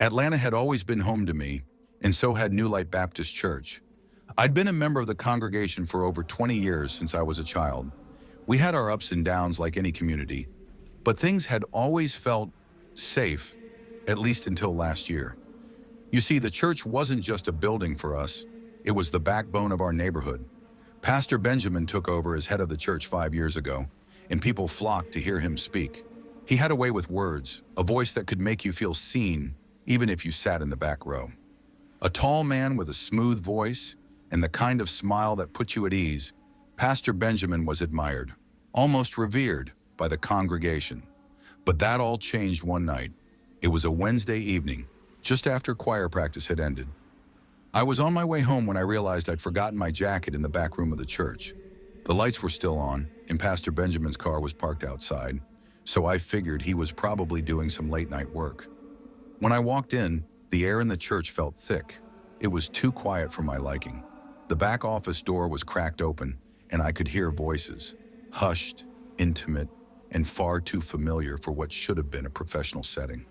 Atlanta had always been home to me, and so had New Light Baptist Church. I'd been a member of the congregation for over 20 years since I was a child. We had our ups and downs like any community, but things had always felt safe, at least until last year. You see, the church wasn't just a building for us, it was the backbone of our neighborhood. Pastor Benjamin took over as head of the church 5 years ago, and people flocked to hear him speak. He had a way with words, a voice that could make you feel seen, even if you sat in the back row. A tall man with a smooth voice and the kind of smile that put you at ease, Pastor Benjamin was admired, almost revered, by the congregation. But that all changed one night. It was a Wednesday evening, just after choir practice had ended. I was on my way home when I realized I'd forgotten my jacket in the back room of the church. The lights were still on, and Pastor Benjamin's car was parked outside, so I figured he was probably doing some late-night work. When I walked in, the air in the church felt thick. It was too quiet for my liking. The back office door was cracked open, and I could hear voices, hushed, intimate, and far too familiar for what should have been a professional setting.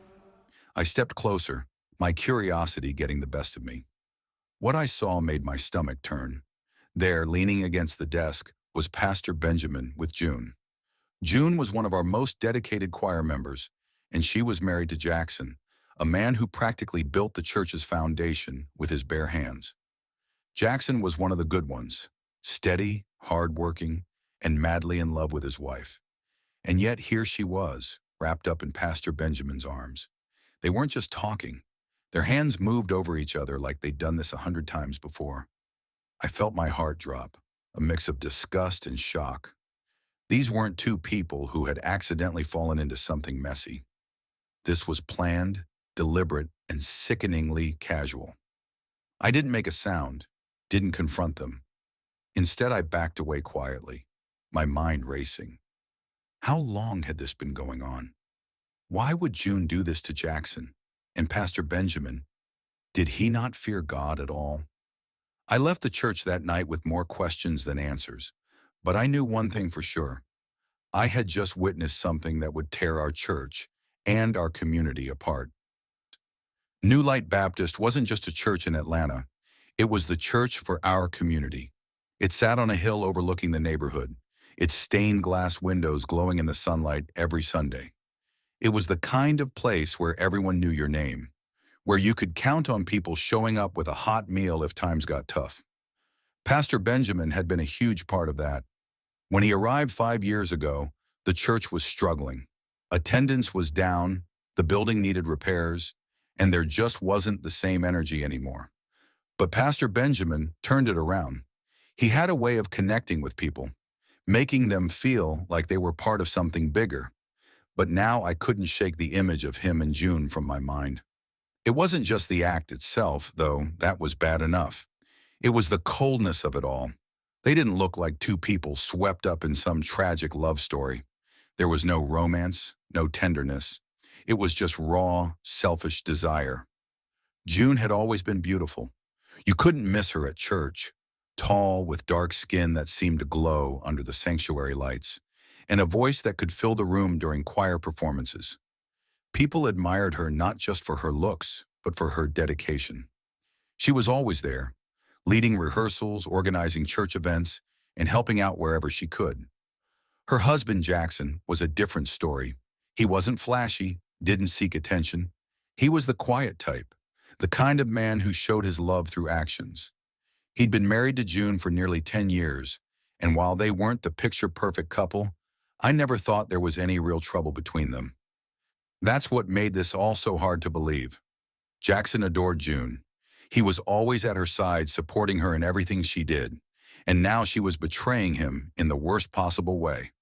I stepped closer, my curiosity getting the best of me. What I saw made my stomach turn. There, leaning against the desk, was Pastor Benjamin with June. June was one of our most dedicated choir members, and she was married to Jackson, a man who practically built the church's foundation with his bare hands. Jackson was one of the good ones, steady, hard-working, and madly in love with his wife. And yet here she was, wrapped up in Pastor Benjamin's arms. They weren't just talking. Their hands moved over each other like they'd done this 100 times before. I felt my heart drop, a mix of disgust and shock. These weren't two people who had accidentally fallen into something messy. This was planned, deliberate, and sickeningly casual. I didn't make a sound, didn't confront them. Instead, I backed away quietly, my mind racing. How long had this been going on? Why would June do this to Jackson? And Pastor Benjamin, did he not fear God at all? I left the church that night with more questions than answers, but I knew one thing for sure. I had just witnessed something that would tear our church and our community apart. New Light Baptist wasn't just a church in Atlanta. It was the church for our community. It sat on a hill overlooking the neighborhood, its stained glass windows glowing in the sunlight every Sunday. It was the kind of place where everyone knew your name, where you could count on people showing up with a hot meal if times got tough. Pastor Benjamin had been a huge part of that. When he arrived 5 years ago, the church was struggling. Attendance was down, the building needed repairs, and there just wasn't the same energy anymore. But Pastor Benjamin turned it around. He had a way of connecting with people, making them feel like they were part of something bigger. But now I couldn't shake the image of him and June from my mind. It wasn't just the act itself, though that was bad enough. It was the coldness of it all. They didn't look like two people swept up in some tragic love story. There was no romance, no tenderness. It was just raw, selfish desire. June had always been beautiful. You couldn't miss her at church, tall with dark skin that seemed to glow under the sanctuary lights, and a voice that could fill the room during choir performances. People admired her not just for her looks, but for her dedication. She was always there, leading rehearsals, organizing church events, and helping out wherever she could. Her husband, Jackson, was a different story. He wasn't flashy, didn't seek attention. He was the quiet type, the kind of man who showed his love through actions. He'd been married to June for nearly 10 years, and while they weren't the picture-perfect couple, I never thought there was any real trouble between them. That's what made this all so hard to believe. Jackson adored June. He was always at her side, supporting her in everything she did, and now she was betraying him in the worst possible way.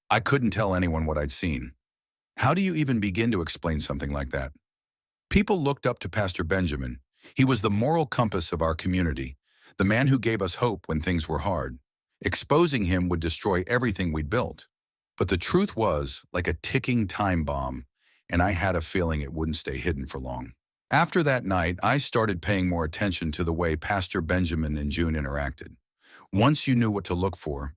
I couldn't tell anyone what I'd seen. How do you even begin to explain something like that? People looked up to Pastor Benjamin. He was the moral compass of our community, the man who gave us hope when things were hard. Exposing him would destroy everything we'd built. But the truth was like a ticking time bomb, and I had a feeling it wouldn't stay hidden for long. After that night, I started paying more attention to the way Pastor Benjamin and June interacted. Once you knew what to look for,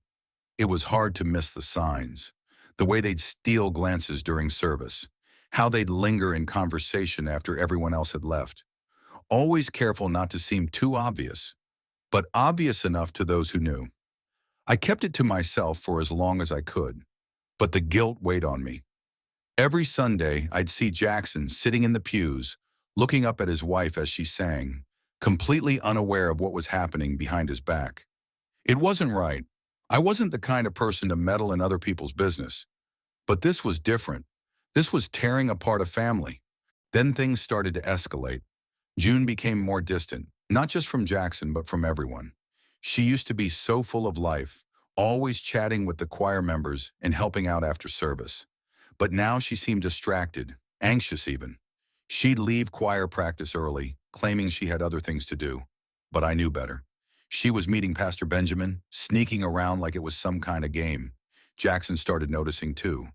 it was hard to miss the signs. The way they'd steal glances during service, how they'd linger in conversation after everyone else had left. Always careful not to seem too obvious, but obvious enough to those who knew. I kept it to myself for as long as I could, but the guilt weighed on me. Every Sunday, I'd see Jackson sitting in the pews, looking up at his wife as she sang, completely unaware of what was happening behind his back. It wasn't right. I wasn't the kind of person to meddle in other people's business. But this was different. This was tearing apart a family. Then things started to escalate. June became more distant, not just from Jackson, but from everyone. She used to be so full of life, always chatting with the choir members and helping out after service. But now she seemed distracted, anxious even. She'd leave choir practice early, claiming she had other things to do. But I knew better. She was meeting Pastor Benjamin, sneaking around like it was some kind of game. Jackson started noticing too.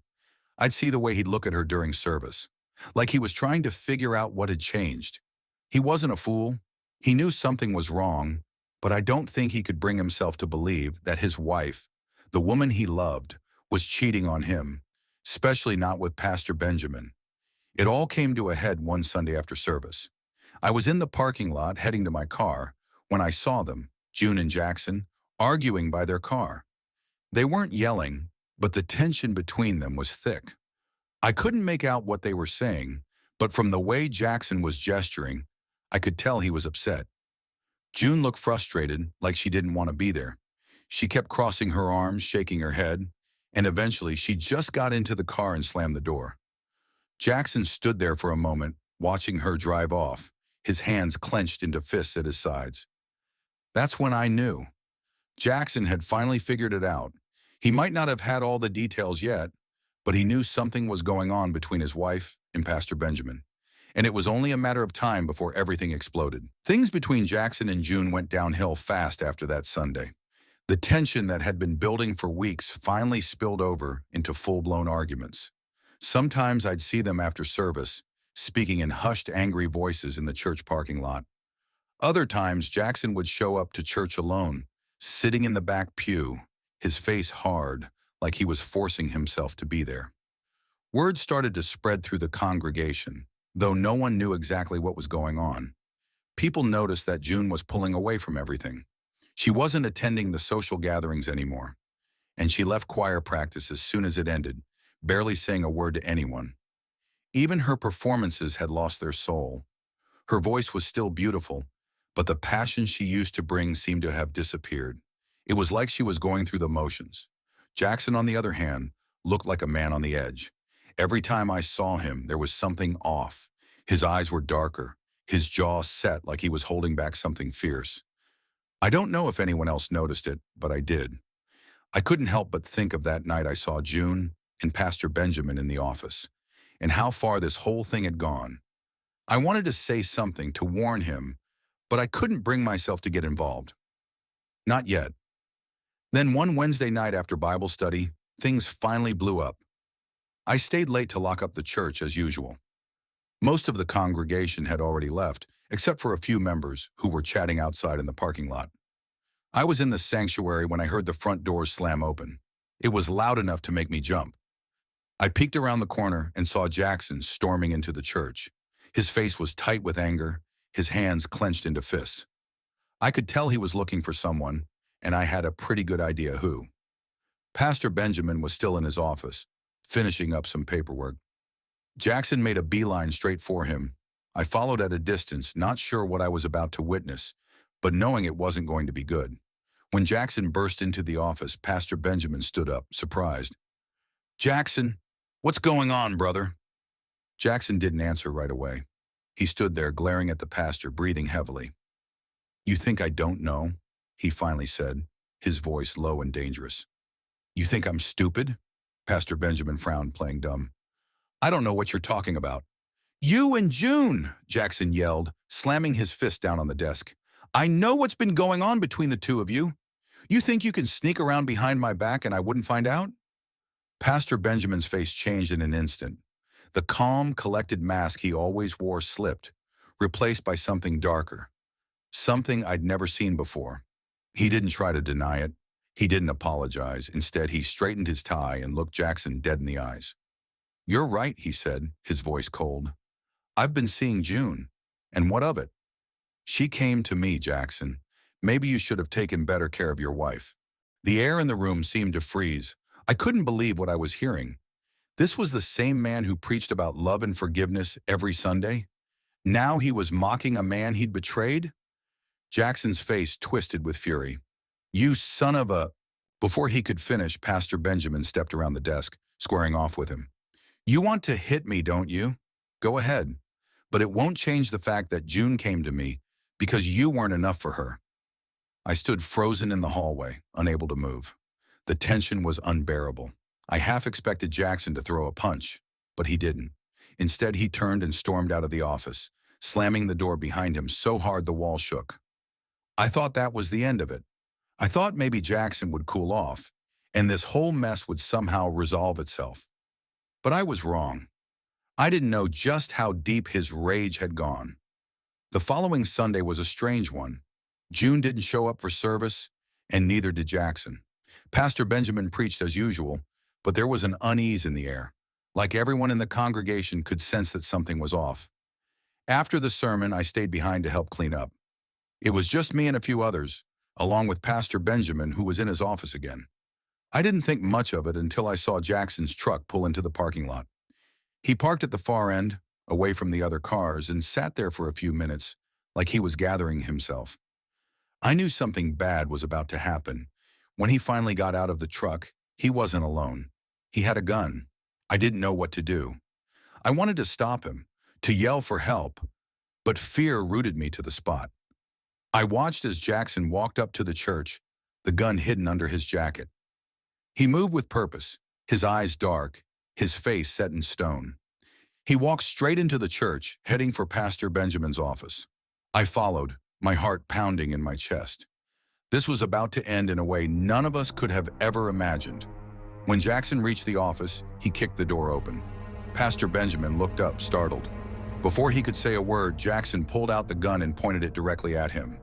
I'd see the way he'd look at her during service, like he was trying to figure out what had changed. He wasn't a fool. He knew something was wrong, but I don't think he could bring himself to believe that his wife, the woman he loved, was cheating on him, especially not with Pastor Benjamin. It all came to a head one Sunday after service. I was in the parking lot heading to my car when I saw them, June and Jackson, arguing by their car. They weren't yelling, but the tension between them was thick. I couldn't make out what they were saying, but from the way Jackson was gesturing, I could tell he was upset. June looked frustrated, like she didn't want to be there. She kept crossing her arms, shaking her head, and eventually she just got into the car and slammed the door. Jackson stood there for a moment, watching her drive off, his hands clenched into fists at his sides. That's when I knew. Jackson had finally figured it out. He might not have had all the details yet, but he knew something was going on between his wife and Pastor Benjamin. And it was only a matter of time before everything exploded. Things between Jackson and June went downhill fast after that Sunday. The tension that had been building for weeks finally spilled over into full-blown arguments. Sometimes I'd see them after service, speaking in hushed, angry voices in the church parking lot. Other times, Jackson would show up to church alone, sitting in the back pew, his face hard, like he was forcing himself to be there. Word started to spread through the congregation, though no one knew exactly what was going on. People noticed that June was pulling away from everything. She wasn't attending the social gatherings anymore, and she left choir practice as soon as it ended, barely saying a word to anyone. Even her performances had lost their soul. Her voice was still beautiful, but the passion she used to bring seemed to have disappeared. It was like she was going through the motions. Jackson, on the other hand, looked like a man on the edge. Every time I saw him, there was something off. His eyes were darker, his jaw set like he was holding back something fierce. I don't know if anyone else noticed it, but I did. I couldn't help but think of that night I saw June and Pastor Benjamin in the office, and how far this whole thing had gone. I wanted to say something to warn him, but I couldn't bring myself to get involved. Not yet. Then one Wednesday night after Bible study, things finally blew up. I stayed late to lock up the church as usual. Most of the congregation had already left, except for a few members who were chatting outside in the parking lot. I was in the sanctuary when I heard the front doors slam open. It was loud enough to make me jump. I peeked around the corner and saw Jackson storming into the church. His face was tight with anger, his hands clenched into fists. I could tell he was looking for someone, and I had a pretty good idea who. Pastor Benjamin was still in his office, finishing up some paperwork. Jackson made a beeline straight for him. I followed at a distance, not sure what I was about to witness, but knowing it wasn't going to be good. When Jackson burst into the office, Pastor Benjamin stood up, surprised. "Jackson, what's going on, brother?" Jackson didn't answer right away. He stood there, glaring at the pastor, breathing heavily. "You think I don't know?" he finally said, his voice low and dangerous. "You think I'm stupid?" Pastor Benjamin frowned, playing dumb. "I don't know what you're talking about." "You and June!" Jackson yelled, slamming his fist down on the desk. "I know what's been going on between the two of you. You think you can sneak around behind my back and I wouldn't find out?" Pastor Benjamin's face changed in an instant. The calm, collected mask he always wore slipped, replaced by something darker. Something I'd never seen before. He didn't try to deny it. He didn't apologize. Instead, he straightened his tie and looked Jackson dead in the eyes. "You're right," he said, his voice cold. "I've been seeing June. And what of it?" "She came to me, Jackson. Maybe you should have taken better care of your wife." The air in the room seemed to freeze. I couldn't believe what I was hearing. This was the same man who preached about love and forgiveness every Sunday. Now he was mocking a man he'd betrayed? Jackson's face twisted with fury. "You son of a—" Before he could finish, Pastor Benjamin stepped around the desk, squaring off with him. "You want to hit me, don't you? Go ahead. But it won't change the fact that June came to me because you weren't enough for her." I stood frozen in the hallway, unable to move. The tension was unbearable. I half expected Jackson to throw a punch, but he didn't. Instead, he turned and stormed out of the office, slamming the door behind him so hard the wall shook. I thought that was the end of it. I thought maybe Jackson would cool off, and this whole mess would somehow resolve itself. But I was wrong. I didn't know just how deep his rage had gone. The following Sunday was a strange one. June didn't show up for service, and neither did Jackson. Pastor Benjamin preached as usual, but there was an unease in the air. Like everyone in the congregation could sense that something was off. After the sermon, I stayed behind to help clean up. It was just me and a few others, along with Pastor Benjamin, who was in his office again. I didn't think much of it until I saw Jackson's truck pull into the parking lot. He parked at the far end, away from the other cars, and sat there for a few minutes, like he was gathering himself. I knew something bad was about to happen. When he finally got out of the truck, he wasn't alone. He had a gun. I didn't know what to do. I wanted to stop him, to yell for help, but fear rooted me to the spot. I watched as Jackson walked up to the church, the gun hidden under his jacket. He moved with purpose, his eyes dark, his face set in stone. He walked straight into the church, heading for Pastor Benjamin's office. I followed, my heart pounding in my chest. This was about to end in a way none of us could have ever imagined. When Jackson reached the office, he kicked the door open. Pastor Benjamin looked up, startled. Before he could say a word, Jackson pulled out the gun and pointed it directly at him.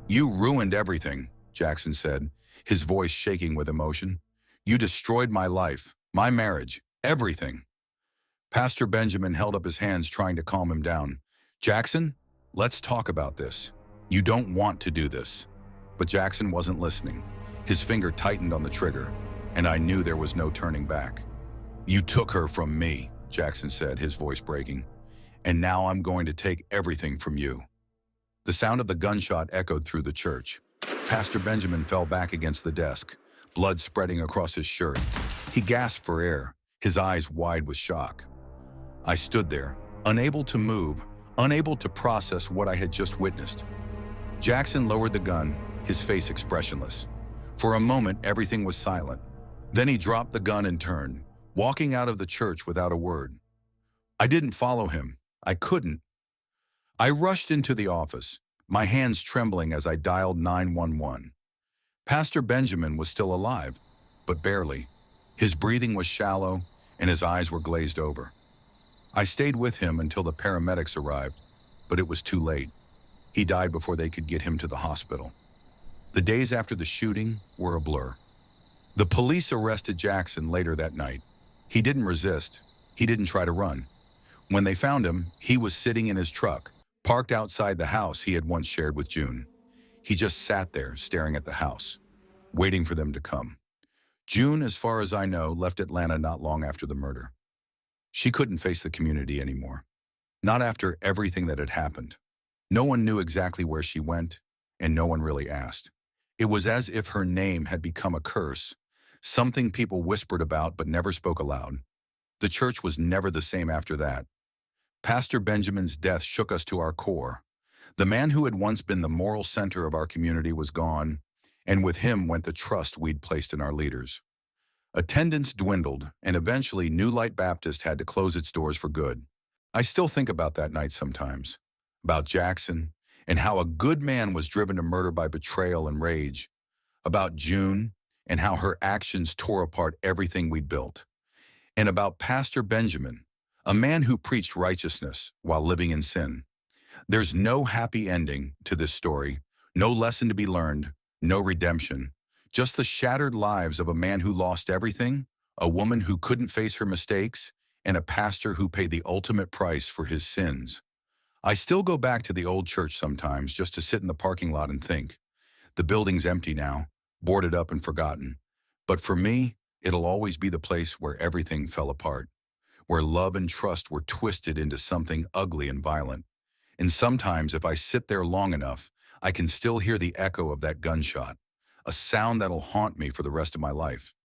"You ruined everything," Jackson said, his voice shaking with emotion. "You destroyed my life, my marriage, everything." Pastor Benjamin held up his hands, trying to calm him down. "Jackson, let's talk about this. You don't want to do this." But Jackson wasn't listening. His finger tightened on the trigger, and I knew there was no turning back. "You took her from me," Jackson said, his voice breaking. "And now I'm going to take everything from you." The sound of the gunshot echoed through the church. Pastor Benjamin fell back against the desk, blood spreading across his shirt. He gasped for air, his eyes wide with shock. I stood there, unable to move, unable to process what I had just witnessed. Jackson lowered the gun, his face expressionless. For a moment, everything was silent. Then he dropped the gun and turned, walking out of the church without a word. I didn't follow him. I couldn't. I rushed into the office, my hands trembling as I dialed 911. Pastor Benjamin was still alive, but barely. His breathing was shallow, and his eyes were glazed over. I stayed with him until the paramedics arrived, but it was too late. He died before they could get him to the hospital. The days after the shooting were a blur. The police arrested Jackson later that night. He didn't resist. He didn't try to run. When they found him, he was sitting in his truck, parked outside the house he had once shared with June. He just sat there, staring at the house, waiting for them to come. June, as far as I know, left Atlanta not long after the murder. She couldn't face the community anymore. Not after everything that had happened. No one knew exactly where she went, and no one really asked. It was as if her name had become a curse, something people whispered about but never spoke aloud. The church was never the same after that. Pastor Benjamin's death shook us to our core. The man who had once been the moral center of our community was gone, and with him went the trust we'd placed in our leaders. Attendance dwindled, and eventually New Light Baptist had to close its doors for good. I still think about that night sometimes, about Jackson, and how a good man was driven to murder by betrayal and rage, about June, and how her actions tore apart everything we'd built, and about Pastor Benjamin, a man who preached righteousness while living in sin. There's no happy ending to this story, no lesson to be learned, no redemption, just the shattered lives of a man who lost everything, a woman who couldn't face her mistakes, and a pastor who paid the ultimate price for his sins. I still go back to the old church sometimes just to sit in the parking lot and think. The building's empty now, boarded up and forgotten. But for me, it'll always be the place where everything fell apart, where love and trust were twisted into something ugly and violent. And sometimes, if I sit there long enough, I can still hear the echo of that gunshot, a sound that'll haunt me for the rest of my life.